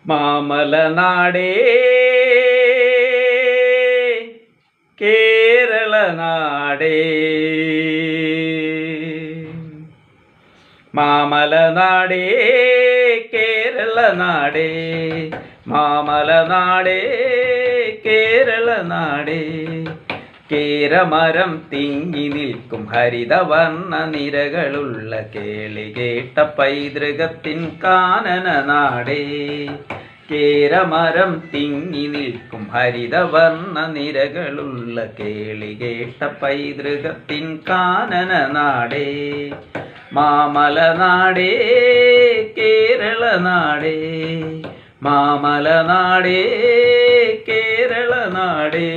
മാമലനാടേ കേരളനാടേ, മാമലനാടേ കേരളനാടേ, മാമലനാടേ കേരളനാടേ. കേരമരം തിങ്ങി നിൽക്കും ഹരിതവർണ്ണ നിരകളുള്ള കേളി കേട്ട പൈതൃകത്തിൻ കാനന നാടേ. കേരമരം തിങ്ങി നിൽക്കും ഹരിതവർണ്ണ നിരകളുള്ള കേളി കേട്ട പൈതൃകത്തിൻ കാനന നാടേ. മാമലനാടേ കേരളനാടേ, മാമലനാടേ കേരളനാടേ.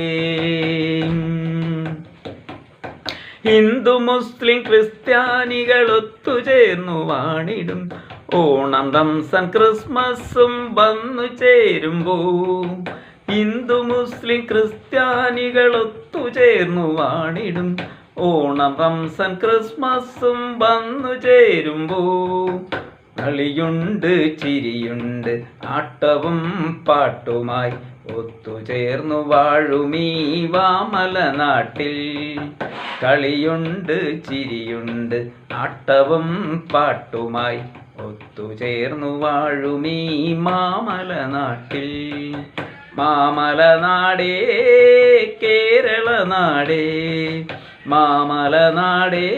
ഹിന്ദു മുസ്ലിം ക്രിസ്ത്യാനികൾ ഒത്തുചേർന്നു വാണിടും ഓണം റംസാൻ ക്രിസ്മസും വന്നു ചേരുമ്പോൾ, ഹിന്ദു മുസ്ലിം ക്രിസ്ത്യാനികൾ ഒത്തുചേർന്നു വാണിടും ഓണം റംസാൻ ക്രിസ്മസും വന്നു ചേരുമ്പോൾ, കളിയുണ്ട് ചിരിയുണ്ട് ആട്ടവും പാട്ടുമായി ഒത്തുചേർന്നു വാഴുമീ മാമലനാട്ടിൽ. കളിയുണ്ട് ചിരിയുണ്ട് ആട്ടവും പാട്ടുമായി ഒത്തുചേർന്നു വാഴുമീ മാമലനാട്ടിൽ. മാമലനാടേ കേരളനാടേ, മാമലനാടേ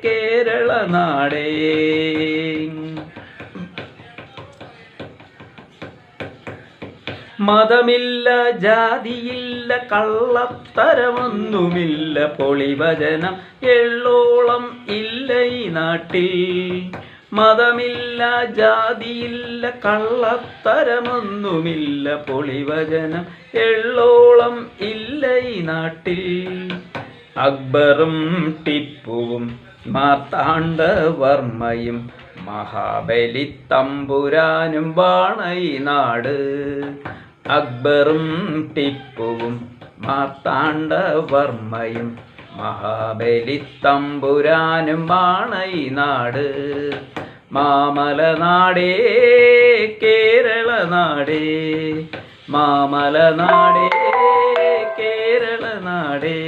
കേരളനാടേ. മതമില്ല ജാതിയില്ല കള്ളത്തരമൊന്നുമില്ല, പൊളിവചനം എള്ളോളം ഇല്ല ഈ നാട്ടിൽ. മതമില്ല ജാതിയില്ല കള്ളത്തരമൊന്നുമില്ല, പൊളിവചനം എള്ളോളം ഇല്ല ഈ നാട്ടിൽ. അക്ബറും ടിപ്പുവും മാർത്താണ്ഡവർമ്മയും മഹാബലി തമ്പുരാനും വാണ ഈ നാട്. അക്ബറും ടിപ്പുവും മാർത്താണ്ഡവർമ്മയും മഹാബലി തമ്പുരാനും വാണ ഈ നാട്. മാമലനാടേ കേരളനാടേ, മാമലനാടേ കേരളനാടേ.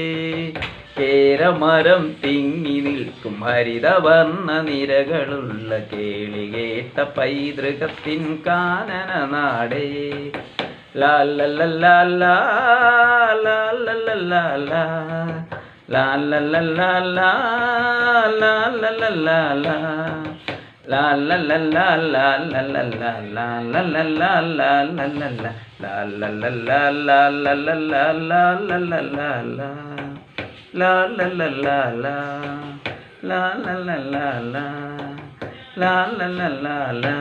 കേരമരം തിങ്ങി നിൽക്കും ഹരിതവർണ്ണ നിരകളുള്ള കേളി കേട്ട പൈതൃകത്തിൻ കാനന നാടേ. ലാലലലാ ലാലലലാ ലാലലലാ ലാലലലാ ലാലലലാ ലാലലലാ.